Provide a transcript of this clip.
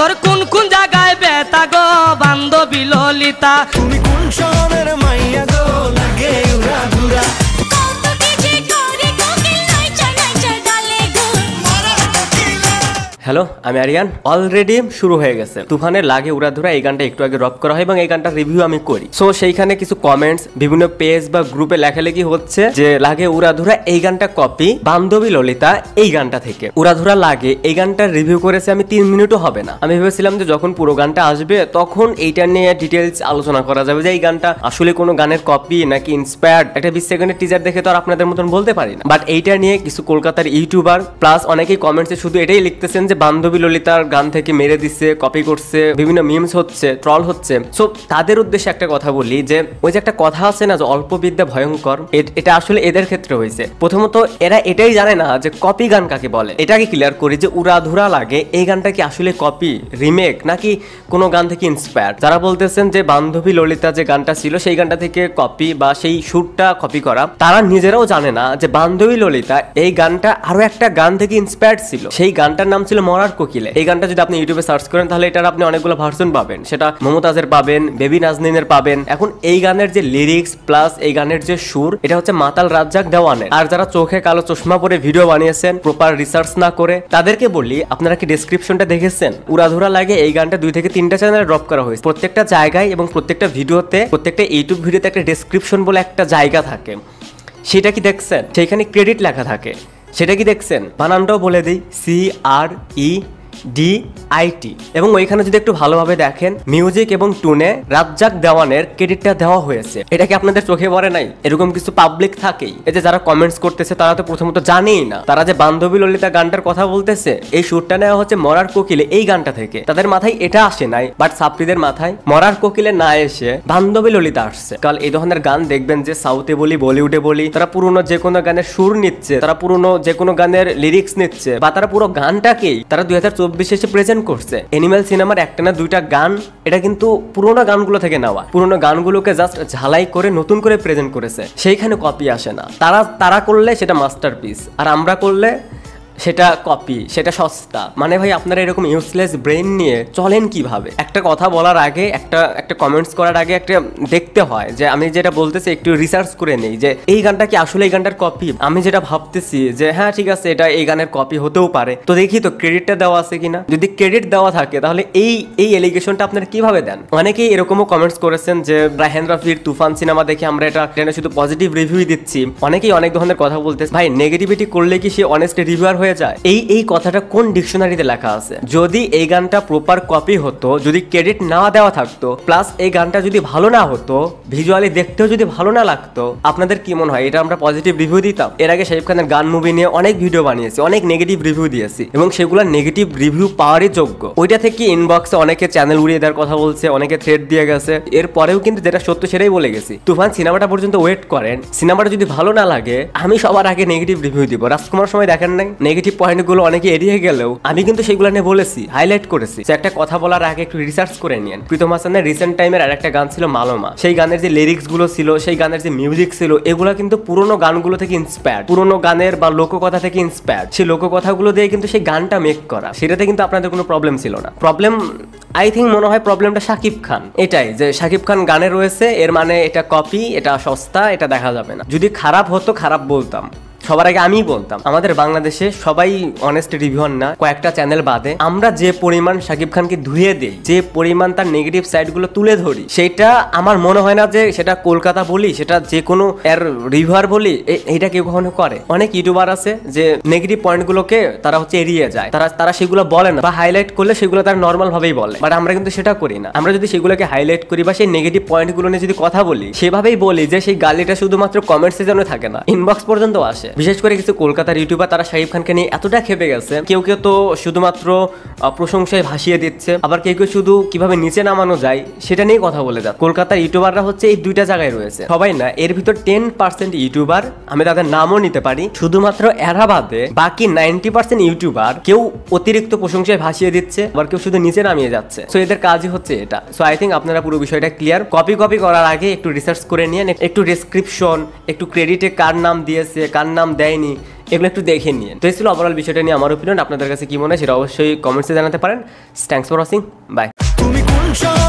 তোর কোন কোন জায়গায় ব্যথা গো বান্ধবী ললিতা, তুমি কোন শহরের মাইয়া গো লাগে উড়া ধুরা। হ্যালো, আমি আরিয়ান। অলরেডি শুরু হয়ে গেছে তুফানের লাগে উড়াধুরা। এই গানটা একটু আগে ড্রপ করা হয় এবং এই গানটা রিভিউ আমি করি। সো সেইখানে কিছু কমেন্টস বিভিন্ন পেজ বা গ্রুপে লেখালেখি হচ্ছে যে লাগে উড়াধুরা এই গানটা কপি বান্ধবী ললিতা এই গানটা থেকে। উড়াধুরা লাগে এই গানটার রিভিউ করেছে আমি 3 মিনিটও হবে না। আমি ভেবেছিলাম যে যখন পুরো গানটা আসবে তখন এইটা নিয়ে ডিটেলস আলোচনা করা যাবে যে এই গানটা আসলে কোনো গানের কপি নাকি ইন্সপায়ার্ড। একটা 20 সেকেন্ডের টিজার দেখে তো আর আপনাদের মতন বলতে পারি না। বাট এইটা নিয়ে কিছু কলকাতার ইউটিউবার প্লাস অনেকেই কমেন্টসে শুধু এটাই লিখতেছেন যে বান্ধবী ললিতার গান থেকে মেরে দিচ্ছে, কপি করছে, বিভিন্ন মিমস হচ্ছে, ট্রল হচ্ছে। সো তাদের উদ্দেশ্যে একটা কথা বলি যে ওই যে একটা কথা আছে না যে অল্প বিদ্যা ভয়ঙ্কর, এটা আসলে এদের ক্ষেত্রে হয়েছে। প্রথমত এরা এটাই জানে না যে কপি গান কাকে বলে। এটাকে ক্লিয়ার করি যে উড়াধুরা লাগে এই গানটা কি আসলে কপি, রিমেক নাকি কোনো গান থেকে ইন্সপায়ার্ড। যারা বলতেছেন যে বান্ধবী ললিতা যে গানটা ছিল সেই গানটা থেকে কপি বা সেই সুরটা কপি করা, তারা নিজেরাও জানে না যে বান্ধবী ললিতা এই গানটা আরো একটা গান থেকে ইন্সপায়ার্ড ছিল। সেই গানটার নাম ছিল মরার কোকিলে। এই গানটা যদি আপনি ইউটিউবে সার্চ করেন তাহলে এটার আপনি অনেকগুলো ভার্সন পাবেন। সেটা মমতাজের পাবেন, বেবি নাজনীনের পাবেন। এখন এই গানের যে লিরিক্স প্লাস এই গানের যে সুর, এটা হচ্ছে মাতাল রাজ্জাক দেওয়ানের। আর যারা চোখে কালো চশমা পরে ভিডিও বানিয়েছেন প্রপার রিসার্চ না করে, তাদেরকে বলি আপনারা কি ডেসক্রিপশনটা দেখেছেন? উড়াধুরা লাগে এই গানটা 2 থেকে 3টা চ্যানেলে ড্রপ করা হয়েছে। প্রত্যেকটা জায়গায় এবং প্রত্যেকটা ভিডিওতে, প্রত্যেকটা ইউটিউব ভিডিওতে একটা ডেসক্রিপশন বলে একটা জায়গা থাকে। সেটা কি দেখছেন? সেখানে ক্রেডিট লেখা থাকে। সেটা কি দেখছেন? বানানটাও বলে দিই, CREDIT। এবং ওইখানে যদি একটু ভালোভাবে দেখেন মিউজিক এবং টুনে রাজ্জাক দেওয়ানের ক্রেডিটটা দেওয়া হয়েছে। এটা কি আপনাদের চোখে পড়ে নাই? এরকম কিছু পাবলিক থাকেই। এই যে যারা কমেন্টস করতেছে তারা তো প্রথমত জানেই না তারা যে বান্ধবী ললিতা গানটার কথা বলতেছে এই সুরটা নেওয়া হচ্ছে মরার কোকিলে এই গানটা থেকে। তাদের মাথায় এটা আসে নাই, বাট সাপ্রিদের মাথায় মরার কোকিলে না এসে বান্ধবী ললিতা আসছে। কাল এই ধরনের গান দেখবেন যে সাউথে বলি বলিউডে বলি তারা পুরোনো যে কোনো গানের সুর নিচ্ছে, তারা পুরোনো যে কোনো গানের লিরিক্স নিচ্ছে, বা তারা পুরো গানটাকেই তারা 2024 এসে প্রেজেন্ট করছে। এনিম্যাল সিনেমার একটা না 2টা গান এটা কিন্তু পুরোনো গানগুলো থেকে নেওয়া। পুরোনো গানগুলোকে জাস্ট ঝালাই করে নতুন করে প্রেজেন্ট করেছে। সেইখানে কপি আসে না। তারা করলে সেটা মাস্টারপিস, আর আমরা করলে সেটা কপি, সেটা সস্তা। মানে ভাই আপনারা এরকম ইউজলেস ব্রেন নিয়ে চলেন কিভাবে? একটা কথা বলার আগে, একটা কমেন্টস করার আগে একটা দেখতে হয় যে আমি যেটা বলতেছি একটু রিসার্চ করে নেই যে এই গানটা কি আসলে এই গানটার কপি। আমি যেটা ভাবতেছি যে হ্যাঁ ঠিক আছে এটা এই গানের কপি হতেও পারে, তো দেখি তো ক্রেডিটটা দেওয়া আছে কিনা। যদি ক্রেডিট দেওয়া থাকে তাহলে এই এলিগেশনটা আপনারা কিভাবে দেন? অনেকেই এরকমও কমেন্টস করেছেন যে রায়হান রাফির তুফান সিনেমা দেখে আমরা এটা শুধু পজিটিভ রিভিউ দিচ্ছি। অনেকেই অনেক ধরনের কথা বলতেছে। ভাই নেগেটিভিটি করলে কি সে অনেস্ট রিভিউয়ার হয়ে যায়? এই কথাটা কোন ডিকশনারিতে লেখা আছে? যদি এই গানটা প্রপার কপি হতো, যদি ক্রেডিট না দেওয়া থাকতো, প্লাস এই গানটা যদি ভালো না হতো, ভিজুয়ালি দেখতেও যদি ভালো না লাগতো, আপনাদের কি মনে হয় এটা আমরা পজিটিভ রিভিউ দিতাম? এর আগে শাকিব খানের গান মুভি নিয়ে অনেক ভিডিও বানিয়েছি, অনেক নেগেটিভ রিভিউ দিয়েছি এবং সেগুলো নেগেটিভ রিভিউ পাওয়ারই যোগ্য। ওইটা থেকে ইনবক্সে অনেকে চ্যানেল উড়িয়ে দেওয়ার কথা বলছে, অনেকে থ্রেড দিয়ে গেছে। এরপরেও কিন্তু যেটা সত্য সেটাই বলে গেছি। তুফান সিনেমাটা পর্যন্ত ওয়েট করেন, সিনেমাটা যদি ভালো না লাগে আমি সবার আগে নেগেটিভ রিভিউ দিব। রাজকুমার সময় দেখেন নাই নেগেটিভ পয়েন্টগুলো অনেকে এড়িয়ে গেলেও আমি কিন্তু সেগুলো নিয়ে বলেছি, হাইলাইট করেছি। একটা কথা বলার আগে একটু রিসার্চ করে নিন। প্রীতম হাসানের রিসেন্ট টাইমের আরেকটা গান ছিল মালোমা। সেই গানের যে লিরিক্স গুলো ছিল, সেই গানের যে মিউজিক ছিল, এগুলো কিন্তু পুরোনো গানগুলো থেকে ইন্সপায়ার্ড, পুরোনো গানের বা লোককথা থেকে ইন্সপায়ার্ড। সেই লোককথাগুলো দিয়ে কিন্তু সেই গানটা মেক করা। সেটাতে কিন্তু আপনাদের কোনো প্রবলেম ছিল না। প্রবলেম আই থিঙ্ক মনে হয় প্রবলেমটা শাকিব খান। এটাই যে শাকিব খান গানে রয়েছে এর মানে এটা কপি, এটা সস্তা, এটা দেখা যাবে না। যদি খারাপ হতো খারাপ বলতাম, সবার আগে আমি বলতাম। আমাদের বাংলাদেশে সবাই অনেস্ট রিভিউয়ার না, কয়েকটা চ্যানেল বাদে। আমরা যে পরিমাণ শাকিব খানকে ধুয়ে দেই, যে পরিমাণ তার নেগেটিভ সাইডগুলো তুলে ধরি, সেটা আমার মনে হয় না যে সেটা কলকাতা বলি, সেটা যে কোনো এর রিভিউয়ার বলি এইটা কেউ কখনো করে। অনেক ইউটিউবার আছে যে নেগেটিভ পয়েন্টগুলোকে তারা হচ্ছে এড়িয়ে যায়, তারা সেগুলো বলে না, বা হাইলাইট করলে সেগুলো তারা নর্মাল ভাবেই বলে। বাট আমরা কিন্তু সেটা করি না। আমরা যদি সেগুলোকে হাইলাইট করি বা সেই নেগেটিভ পয়েন্টগুলো নিয়ে যদি কথা বলি, সেভাবেই বলি যে সেই গালিটা শুধুমাত্র কমেন্টসের জন্য থাকে না, ইনবক্স পর্যন্ত আসে। বিশেষ করে কিছু কলকাতার ইউটিউবার তারা শাকিব খানকে নিয়ে এতটা খেপে গেছে, কেউ কেউ তো শুধুমাত্র প্রশংসায় ভাসিয়ে দিচ্ছে, আবার কেউ কেউ শুধু কিভাবে নিচে নামানো যায় সেটা নিয়ে কথা বলে যায়। কলকাতার ইউটিউবাররা হচ্ছে এই 2টা জায়গায় রয়েছে, সবাই না, এর ভিতর 10% ইউটিউবার, আমি তাদের নামও নিতে পারি, শুধুমাত্র এরা বাদে বাকি 90% ইউটিউবার কেউ অতিরিক্ত প্রশংসায় ভাসিয়ে দিচ্ছে, আবার কেউ শুধু নিচে নামিয়ে যাচ্ছে। সো এদের কাজই হচ্ছে এটা। সো আই থিঙ্ক আপনারা পুরো বিষয়টা ক্লিয়ার। কপি করার আগে একটু রিসার্চ করে নিয়ে একটু ডেসক্রিপশন, একটু ক্রেডিটে কার নাম দিয়েছে, কার নাম নাম দেয়নি, এগুলো একটু দেখে নিয়ে। তো এই ছিল ওভারঅল বিষয়টা নিয়ে আমার ওপিনিয়ন। আপনাদের কাছে কি মনে হয় সেটা অবশ্যই কমেন্টসে জানাতে পারেন। Thanks for watching, bye. তুমি কোন শহরে